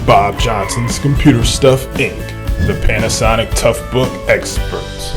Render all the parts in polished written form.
Bob Johnson's Computer Stuff Inc., the Panasonic Toughbook experts.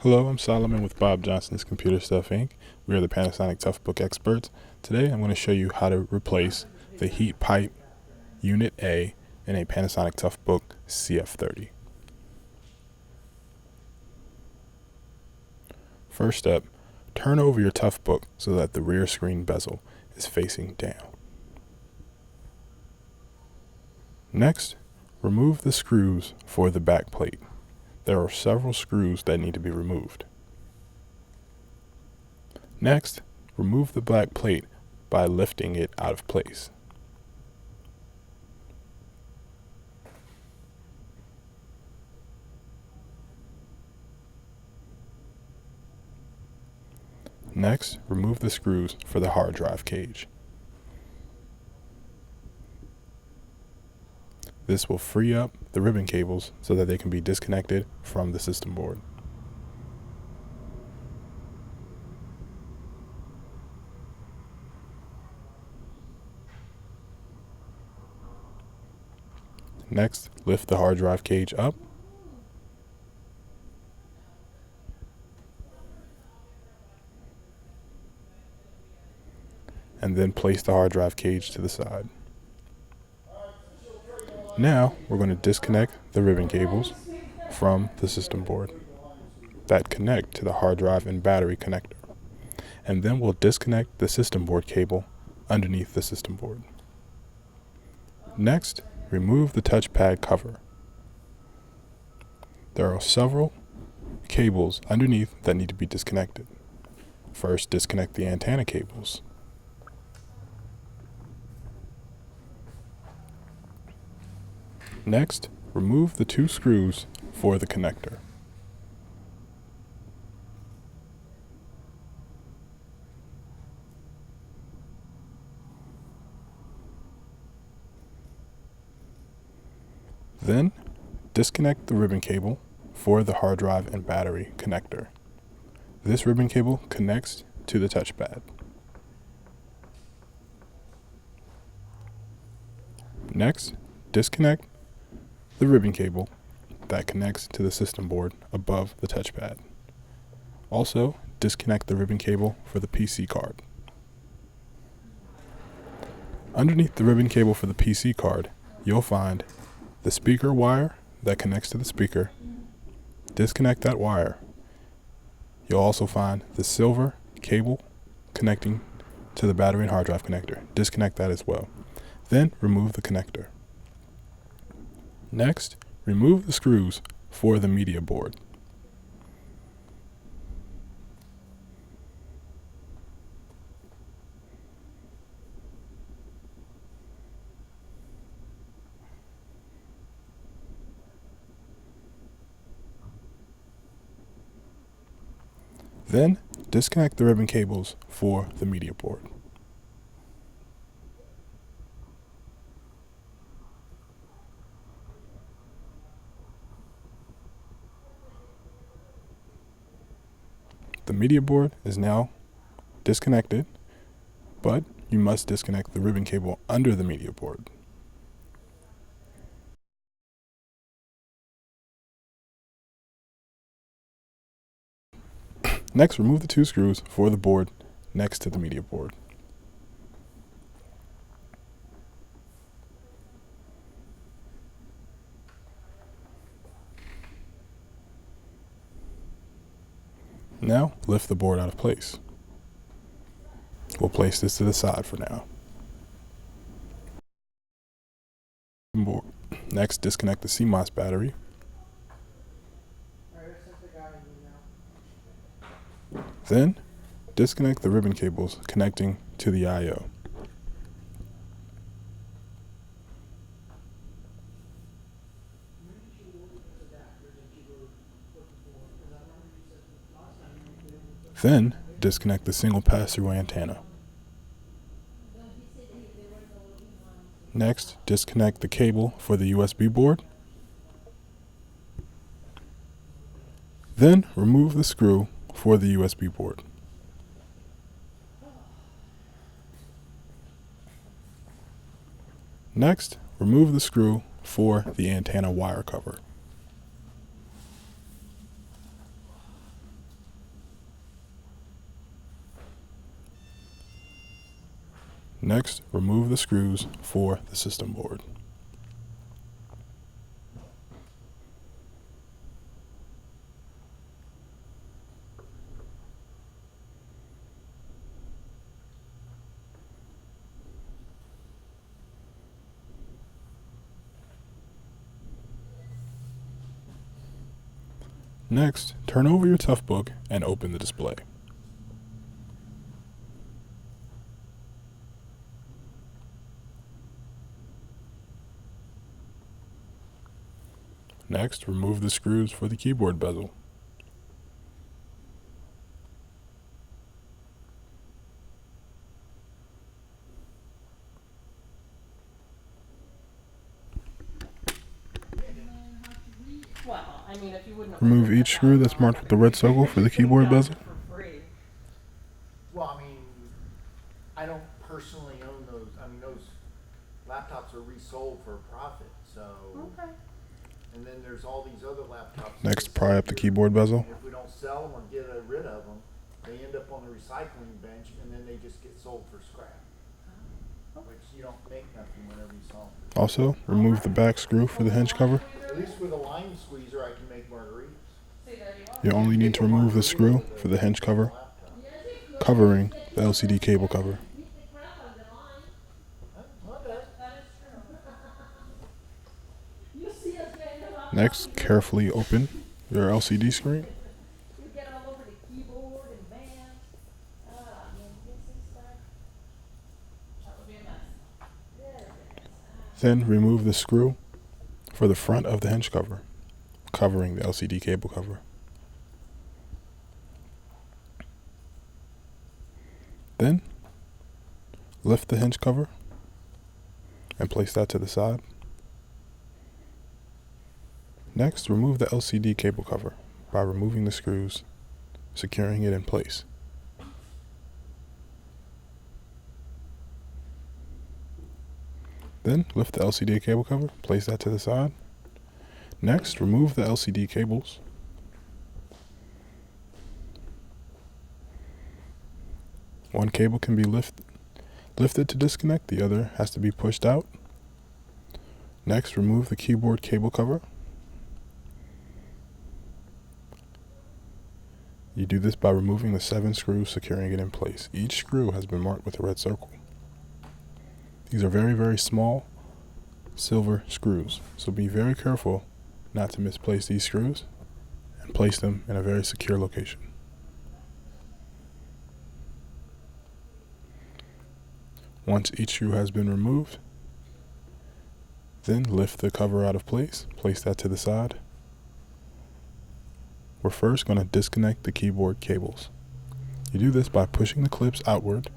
Hello, I'm Solomon with Bob Johnson's Computer Stuff Inc. We are the Panasonic Toughbook experts. Today I'm going to show you how to replace the heat pipe Unit A in a Panasonic Toughbook CF30. First step, turn over your Toughbook so that the rear screen bezel is facing down. Next, remove the screws for the back plate. There are several screws that need to be removed. Next, remove the back plate by lifting it out of place. Next, remove the screws for the hard drive cage. This will free up the ribbon cables so that they can be disconnected from the system board. Next, lift the hard drive cage up. And then place the hard drive cage to the side. Now we're going to disconnect the ribbon cables from the system board that connect to the hard drive and battery connector. And then we'll disconnect the system board cable underneath the system board. Next, remove the touchpad cover. There are several cables underneath that need to be disconnected. First, disconnect the antenna cables. Next, remove the two screws for the connector. Then, disconnect the ribbon cable for the hard drive and battery connector. This ribbon cable connects to the touchpad. Next, disconnect the ribbon cable that connects to the system board above the touchpad. Also, disconnect the ribbon cable for the PC card. Underneath the ribbon cable for the PC card, you'll find the speaker wire that connects to the speaker. Disconnect that wire. You'll also find the silver cable connecting to the battery and hard drive connector. Disconnect that as well. Then remove the connector. Next, remove the screws for the media board. Then, disconnect the ribbon cables for the media board. The media board is now disconnected, but you must disconnect the ribbon cable under the media board. Next, remove the two screws for the board next to the media board. Now, lift the board out of place. We'll place this to the side for now. Next, disconnect the CMOS battery. Then, disconnect the ribbon cables connecting to the I/O. Then, disconnect the single pass-through antenna. Next, disconnect the cable for the USB board. Then remove the screw for the USB port. Next, remove the screw for the antenna wire cover. Next, remove the screws for the system board. Next, turn over your Toughbook and open the display. Next, remove the screws for the keyboard bezel. Well, I mean, if you wouldn't Remove each screw that's marked with the red circle for the keyboard bezel. Well, I mean, I don't personally own those. I mean, those laptops are resold for a profit. So, Okay. and then there's all these other laptops. Next, pry up the keyboard bezel. If we don't sell them or get rid of them, they end up on the recycling bench, and then they just get sold for scrap. Which you don't make nothing whenever you sell them. Also, remove the back screw for the hinge cover. At least with a lime squeezer, I can make margaritas. You only need to remove the screw for the hinge cover, covering the LCD cable cover. Next, carefully open your LCD screen. You get all over the keyboard and man. That would be a mess. Then remove the screw for the front of the hinge cover, covering the LCD cable cover. Then, lift the hinge cover and place that to the side. Next, remove the LCD cable cover by removing the screws, securing it in place. Then, lift the LCD cable cover, place that to the side. Next, remove the LCD cables. One cable can be lifted to disconnect, the other has to be pushed out. Next, remove the keyboard cable cover. You do this by removing the 7 screws, securing it in place. Each screw has been marked with a red circle. These are very, very small silver screws, so be very careful not to misplace these screws and place them in a very secure location. Once each screw has been removed, then lift the cover out of place, place that to the side. We're first going to disconnect the keyboard cables. You do this by pushing the clips outward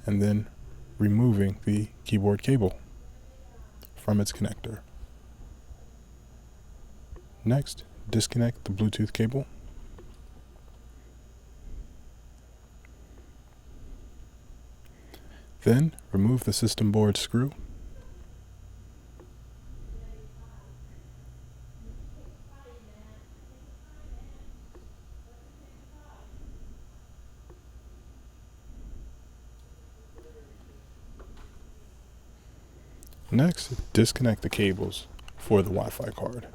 and then removing the keyboard cable from its connector. Next, disconnect the Bluetooth cable. Then, remove the system board screw. Next, disconnect the cables for the Wi-Fi card.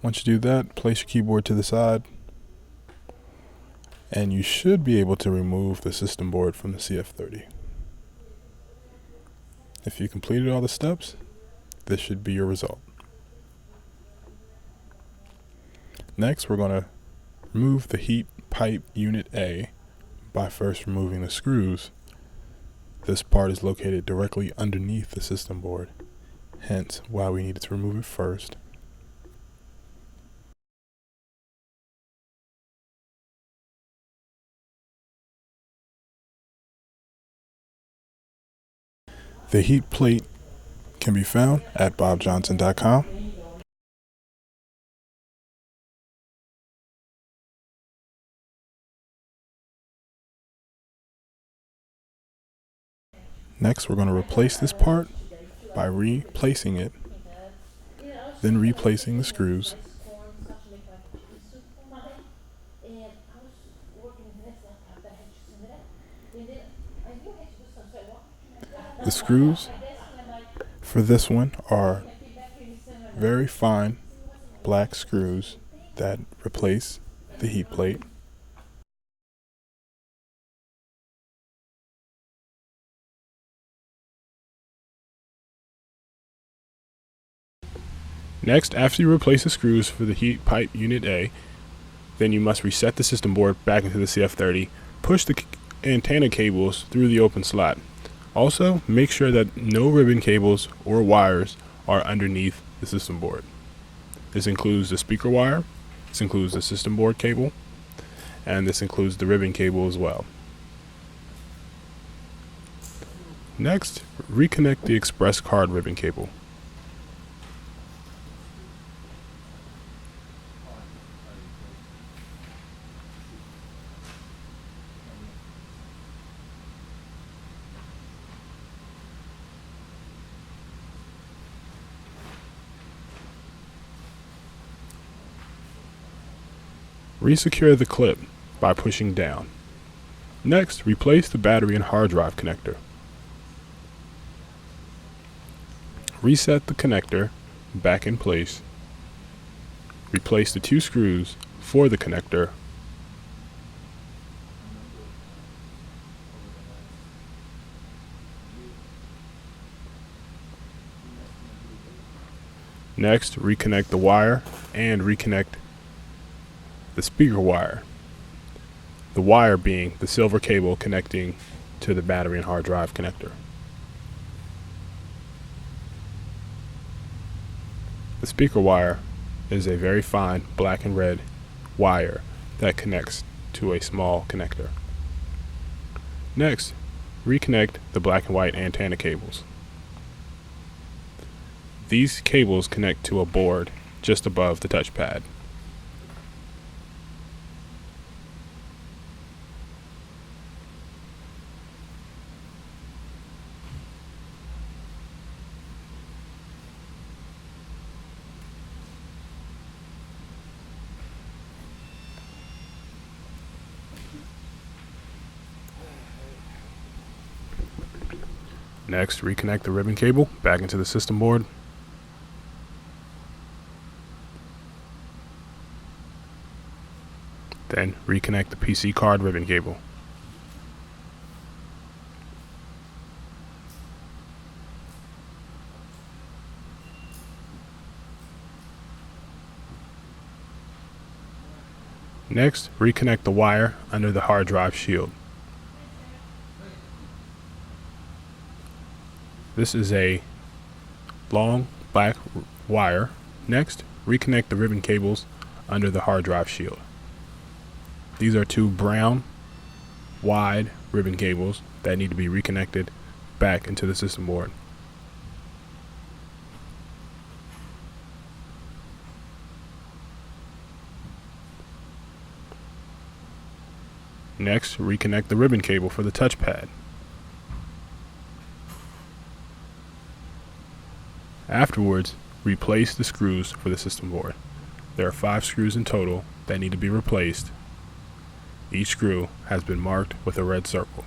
Once you do that, place your keyboard to the side, and you should be able to remove the system board from the CF30. If you completed all the steps, this should be your result. Next, we're going to remove the heat pipe unit A by first removing the screws. This part is located directly underneath the system board, hence why we needed to remove it first. The heat plate can be found at bobjohnson.com. Next, we're going to replace this part by replacing it, then replacing the screws. The screws for this one are very fine black screws that replace the heat plate. Next, after you replace the screws for the heat pipe unit A, then you must reset the system board back into the CF30, push the antenna cables through the open slot. Also, make sure that no ribbon cables or wires are underneath the system board. This includes the speaker wire, this includes the system board cable, and this includes the ribbon cable as well. Next, reconnect the express card ribbon cable. Resecure the clip by pushing down. Next, replace the battery and hard drive connector. Reset the connector back in place. Replace the 2 screws for the connector. Next, reconnect the wire and reconnect the speaker wire. The wire being the silver cable connecting to the battery and hard drive connector. The speaker wire is a very fine black and red wire that connects to a small connector. Next, reconnect the black and white antenna cables. These cables connect to a board just above the touchpad. Next, reconnect the ribbon cable back into the system board. Then reconnect the PC card ribbon cable. Next, reconnect the wire under the hard drive shield. This is a long black wire. Next, reconnect the ribbon cables under the hard drive shield. These are 2 brown, wide ribbon cables that need to be reconnected back into the system board. Next, reconnect the ribbon cable for the touchpad. Afterwards, replace the screws for the system board. There are 5 screws in total that need to be replaced. Each screw has been marked with a red circle.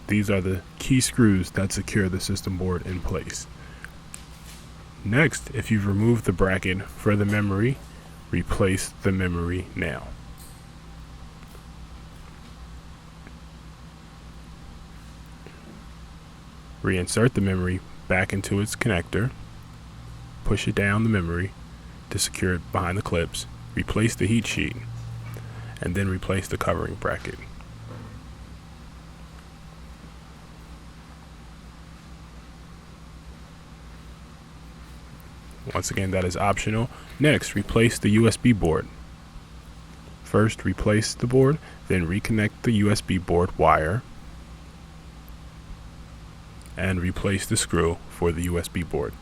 These are the key screws that secure the system board in place. Next, if you've removed the bracket for the memory, replace the memory now. Reinsert the memory back into its connector. Push it down the memory to secure it behind the clips. Replace the heat sheet, and then replace the covering bracket. Once again, that is optional. Next, replace the USB board. First, replace the board, then reconnect the USB board wire and replace the screw for the USB board.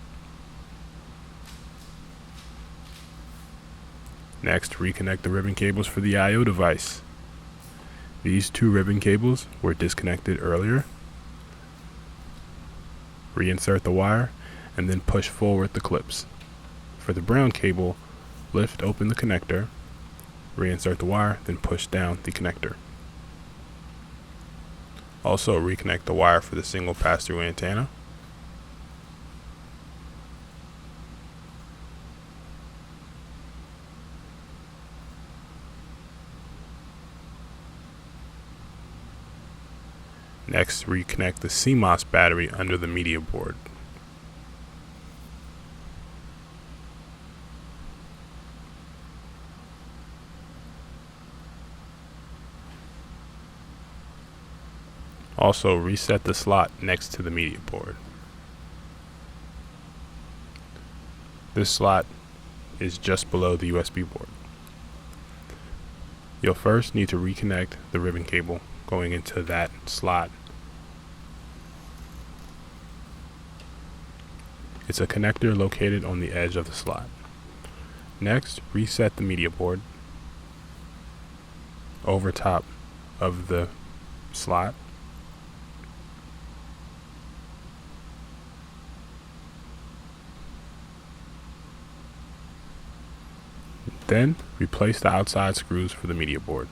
Next, reconnect the ribbon cables for the I/O device. These two ribbon cables were disconnected earlier. Reinsert the wire and then push forward the clips. For the brown cable, lift open the connector, reinsert the wire, then push down the connector. Also, reconnect the wire for the single pass-through antenna. Next, reconnect the CMOS battery under the media board. Also, reset the slot next to the media board. This slot is just below the USB board. You'll first need to reconnect the ribbon cable going into that slot. It's a connector located on the edge of the slot. Next, reset the media board over top of the slot. Then, replace the outside screws for the media board.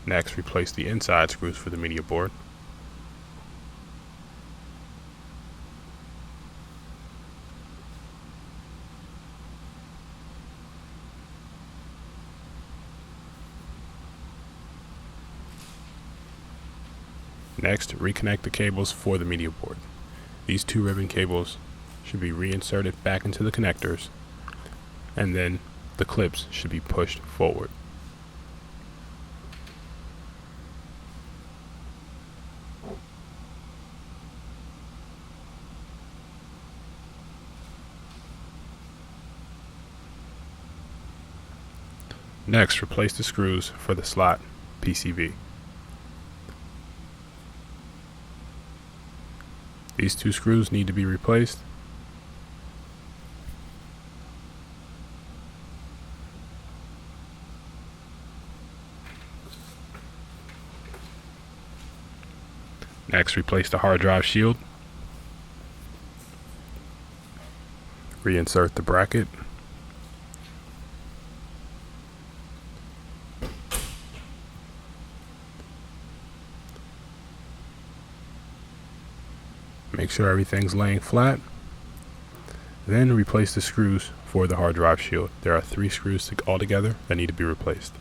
Next, replace the inside screws for the media board. Next, reconnect the cables for the media board. These two ribbon cables should be reinserted back into the connectors, and then the clips should be pushed forward. Next, replace the screws for the slot PCB. These two screws need to be replaced. Next, replace the hard drive shield. Reinsert the bracket. Make sure everything's laying flat. Then replace the screws for the hard drive shield. There are 3 screws altogether that need to be replaced.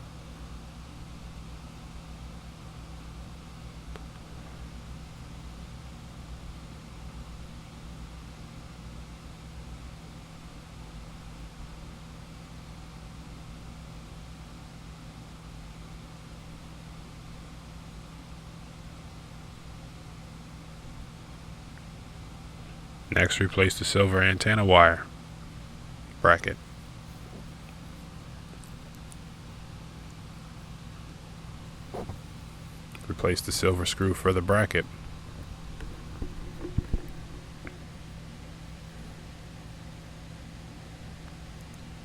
Next, replace the silver antenna wire bracket. Replace the silver screw for the bracket.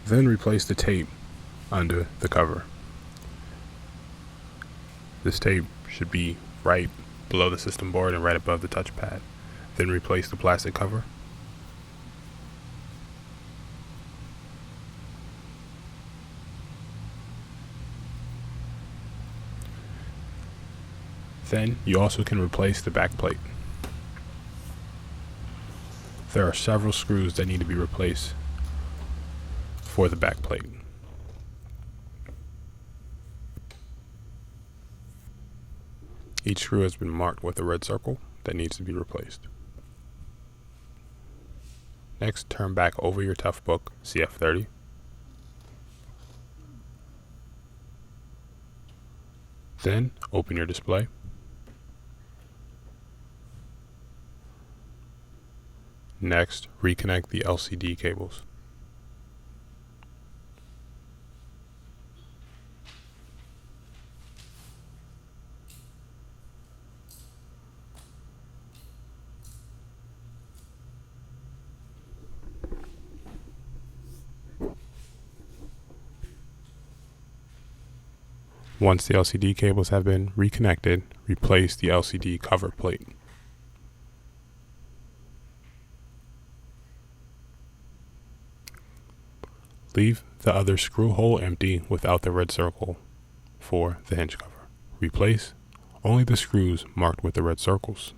Then replace the tape under the cover. This tape should be right below the system board and right above the touchpad. Then replace the plastic cover. Then you also can replace the back plate. There are several screws that need to be replaced for the back plate. Each screw has been marked with a red circle that needs to be replaced. Next, turn back over your Toughbook CF30. Then, open your display. Next, reconnect the LCD cables. Once the LCD cables have been reconnected, replace the LCD cover plate. Leave the other screw hole empty without the red circle for the hinge cover. Replace only the screws marked with the red circles.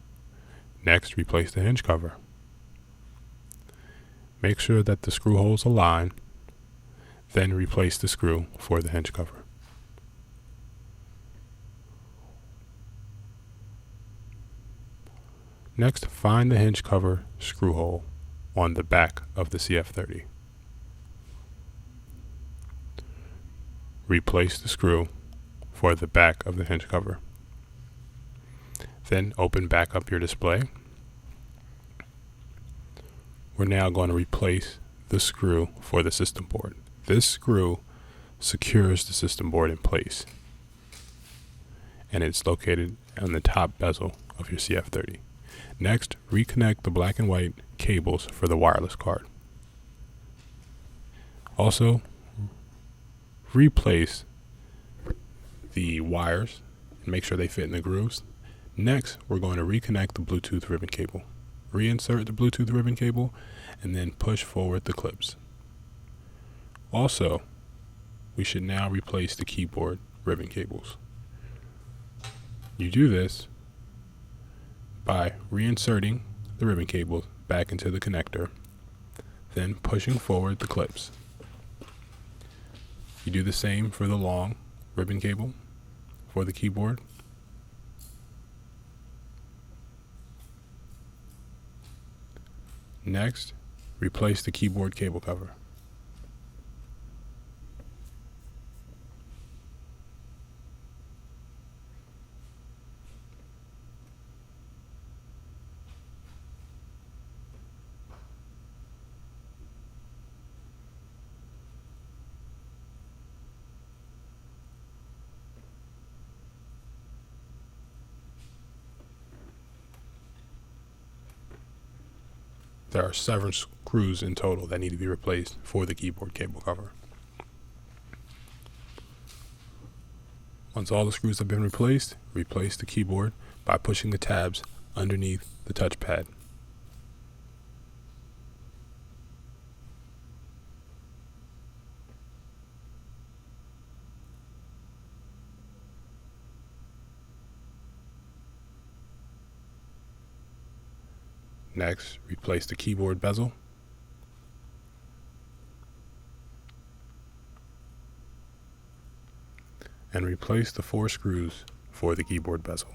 Next, replace the hinge cover. Make sure that the screw holes align, then replace the screw for the hinge cover. Next, find the hinge cover screw hole on the back of the CF30. Replace the screw for the back of the hinge cover. Then open back up your display. We're now going to replace the screw for the system board. This screw secures the system board in place, and it's located on the top bezel of your CF30. Next, reconnect the black and white cables for the wireless card. Also, replace the wires and make sure they fit in the grooves. Next, we're going to reconnect the Bluetooth ribbon cable. Reinsert the Bluetooth ribbon cable and then push forward the clips. Also, we should now replace the keyboard ribbon cables. You do this by reinserting the ribbon cable back into the connector, then pushing forward the clips. You do the same for the long ribbon cable for the keyboard. Next, replace the keyboard cable cover. There are 7 screws in total that need to be replaced for the keyboard cable cover. Once all the screws have been replaced, replace the keyboard by pushing the tabs underneath the touchpad. Next, replace the keyboard bezel. And replace the 4 screws for the keyboard bezel.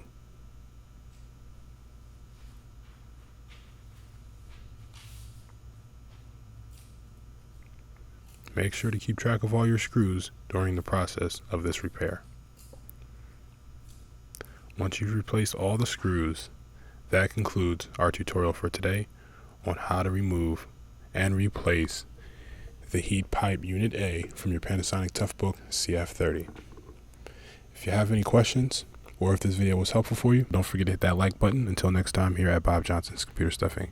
Make sure to keep track of all your screws during the process of this repair. Once you've replaced all the screws, that concludes our tutorial for today on how to remove and replace the heat pipe Unit A from your Panasonic Toughbook CF30. If you have any questions or if this video was helpful for you, don't forget to hit that like button. Until next time, here at Bob Johnson's Computer Stuff Inc.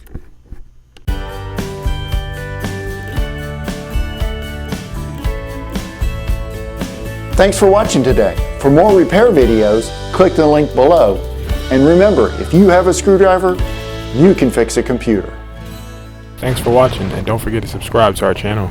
Thanks for watching today. For more repair videos, click the link below. And remember, if you have a screwdriver, you can fix a computer. Thanks for watching, and don't forget to subscribe to our channel.